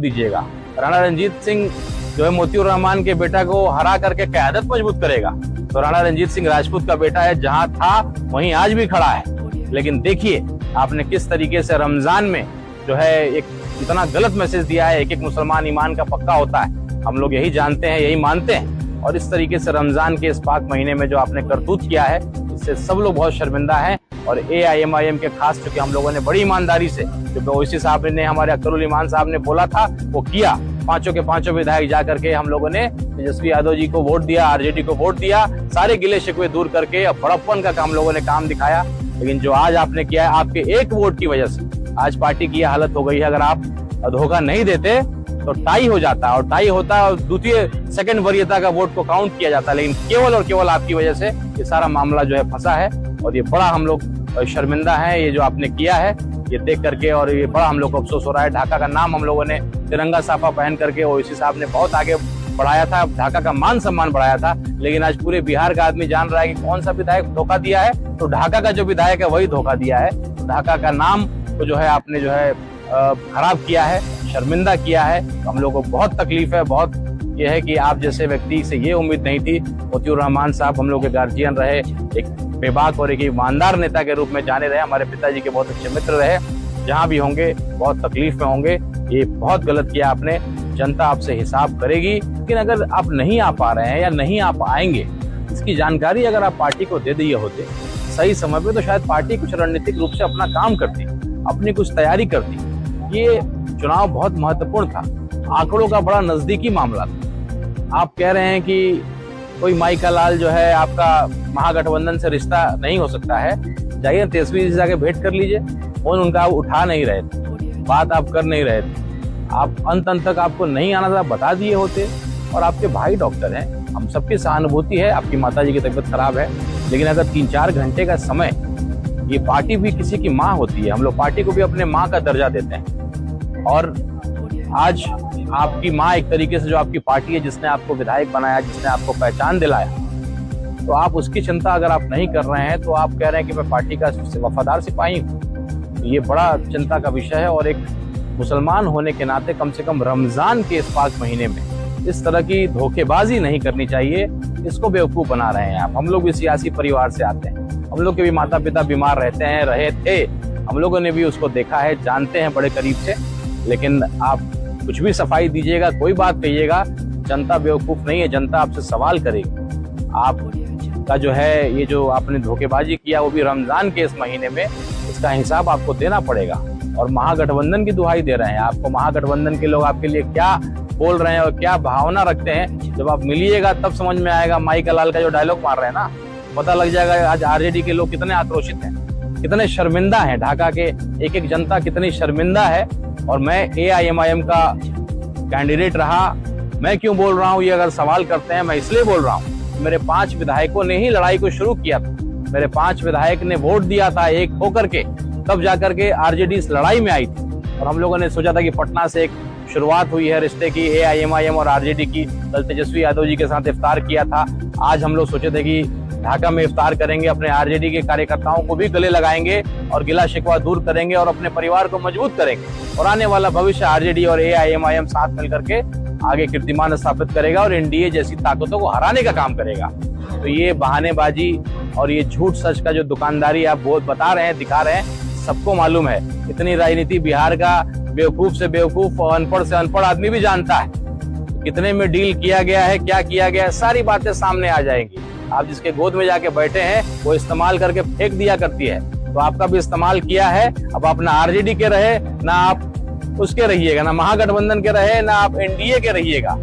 दीजिएगा। राणा रंजीत सिंह जो है मोतियूर रहमान के बेटा को हरा करके क़यादत मजबूत करेगा। तो राणा रंजीत सिंह राजपूत का बेटा है, जहां था वहीं आज भी खड़ा है। लेकिन देखिए आपने किस तरीके से रमजान में जो है एक इतना गलत मैसेज दिया है। एक मुसलमान ईमान का पक्का होता है, हम लोग यही जानते हैं, यही मानते हैं। और इस तरीके से रमजान के इस पाक महीने में जो आपने करतूत किया है, इससे सब लोग बहुत शर्मिंदा हैं। और AIMIM के खास, चूंकि हम लोगों ने बड़ी ईमानदारी से, जो ओवैसी साहब ने, हमारे अख्तरुल ईमान साहब ने बोला था, वो किया। पांचों के पांचों विधायक जा करके हम लोगों ने तेजस्वी यादव जी को वोट दिया, RJD को वोट दिया, सारे गिले शिकवे दूर करके अब बड़प्पन का हम लोगों ने काम दिखाया। लेकिन जो आज आपने किया है, आपके एक वोट की वजह से आज पार्टी की यह हालत हो गई है। अगर आप धोखा नहीं देते तो टाई हो जाता, और टाई होता और द्वितीय सेकंड वरीयता का वोट को काउंट किया जाता। लेकिन केवल और केवल आपकी वजह से ये सारा मामला जो है फंसा है, और ये बड़ा हम लोग शर्मिंदा है ये जो आपने किया है, ये देख करके। और ये बड़ा हम लोग को अफसोस हो रहा है। ढाका का नाम हम लोगों ने तिरंगा साफा पहन करके ओवैसी साहब ने बहुत आगे बढ़ाया था, ढाका का मान सम्मान बढ़ाया था। लेकिन आज पूरे बिहार का आदमी जान रहा है कि कौन सा विधायक धोखा दिया है, तो ढाका का जो विधायक है वही धोखा दिया है। ढाका का नाम को जो है आपने जो है खराब किया है, शर्मिंदा किया है। हम लोग को बहुत तकलीफ है, बहुत ये है कि आप जैसे व्यक्ति से ये उम्मीद नहीं थी। मोतियूर रहमान साहब हम लोग के गार्जियन रहे, एक बेबाक और एक ईमानदार नेता के रूप में जाने रहे, हमारे पिताजी के बहुत अच्छे मित्र रहे। जहां भी होंगे बहुत तकलीफ में होंगे। ये बहुत गलत किया आपने, जनता आपसे हिसाब करेगी। लेकिन अगर आप नहीं आ पा रहे हैं या नहीं आ पाएंगे, इसकी जानकारी अगर आप पार्टी को दे दिए होते सही समय पे, तो शायद पार्टी कुछ रणनीतिक रूप से अपना काम करती, अपनी कुछ तैयारी करती। ये चुनाव बहुत महत्वपूर्ण था, आंकड़ों का बड़ा नजदीकी मामला था। आप कह रहे हैं कि कोई माई का लाल जो है आपका महागठबंधन से रिश्ता नहीं हो सकता है, जाइए तेजस्वी जी से जाके भेंट कर लीजिए। फोन उनका आप उठा नहीं रहे थे, बात आप कर नहीं रहे थे, आप अंत तक आपको नहीं आना था, बता दिए होते। और आपके भाई डॉक्टर हैं, हम सबकी सहानुभूति है, आपकी माताजी की तबीयत खराब है। लेकिन अगर 3-4 घंटे का समय, ये पार्टी भी किसी की माँ होती है, हम लोग पार्टी को भी अपने माँ का दर्जा देते हैं। और आज आपकी माँ एक तरीके से जो आपकी पार्टी है, जिसने आपको विधायक बनाया, जिसने आपको पहचान दिलाया, तो आप उसकी चिंता अगर आप नहीं कर रहे हैं, तो आप कह रहे हैं कि मैं पार्टी का वफादार सिपाही हूँ। ये बड़ा चिंता का विषय है। और एक मुसलमान होने के नाते कम से कम रमजान के इस पाक महीने में इस तरह की धोखेबाजी नहीं करनी चाहिए। इसको बेवकूफ बना रहे हैं आप। हम लोग भी सियासी परिवार से आते हैं, हम लोग के भी माता पिता बीमार रहे थे, हम लोगों ने भी उसको देखा है, जानते हैं बड़े करीब से। लेकिन आप कुछ भी सफाई दीजिएगा, कोई बात कहिएगा, जनता बेवकूफ नहीं है, जनता आपसे सवाल करेगी। आपका जो है ये जो आपने धोखेबाजी किया, वो भी रमजान के इस महीने में, इसका हिसाब आपको देना पड़ेगा। और महागठबंधन की दुहाई दे रहे हैं आपको, महागठबंधन के लोग आपके लिए क्या बोल रहे हैं और क्या भावना रखते हैं, जब आप मिलिएगा तब समझ में आएगा। माई का लाल का जो डायलॉग मार रहे हैं ना, पता लग जाएगा आज RJD के लोग कितने आक्रोशित हैं, कितने शर्मिंदा हैं। ढाका के एक जनता कितनी शर्मिंदा है। और मैं AIMIM का कैंडिडेट रहा, मैं क्यों बोल रहा हूँ, ये अगर सवाल करते हैं, मैं इसलिए बोल रहा हूँ, मेरे 5 विधायकों ने ही लड़ाई को शुरू किया था। मेरे 5 विधायक ने वोट दिया था एक होकर के, तब जाकर के RJD इस लड़ाई में आई थी। और हम लोगों ने सोचा था कि पटना से एक शुरुआत हुई है रिश्ते की, AIMIM और RJD की। कल तेजस्वी यादव जी के साथ इफ्तार किया था। आज हम लोग सोचे थे कि ढाका में इफ्तार करेंगे, अपने RJD के कार्यकर्ताओं को भी गले लगाएंगे और गिला शिकवा दूर करेंगे और अपने परिवार को मजबूत करेंगे। और आने वाला भविष्य RJD और AIMIM साथ मिलकर के आगे कीर्तिमान स्थापित करेगा और NDA जैसी ताकतों को हराने का काम करेगा। तो ये बहानेबाजी और ये झूठ सच का जो दुकानदारी आप बहुत बता रहे हैं, दिखा रहे हैं, सबको मालूम है। इतनी राजनीति बिहार का बेवकूफ से बेवकूफ और अनपढ़ से अनपढ़ आदमी भी जानता है। कितने में डील किया गया है, क्या किया गया है, सारी बातें सामने आ जाएंगी। आप जिसके गोद में जाके बैठे हैं, वो इस्तेमाल करके फेंक दिया करती है, तो आपका भी इस्तेमाल किया है। अब आप ना RJD के रहे, ना आप उसके रहिएगा, ना महागठबंधन के रहे, ना आप NDA के रहिएगा।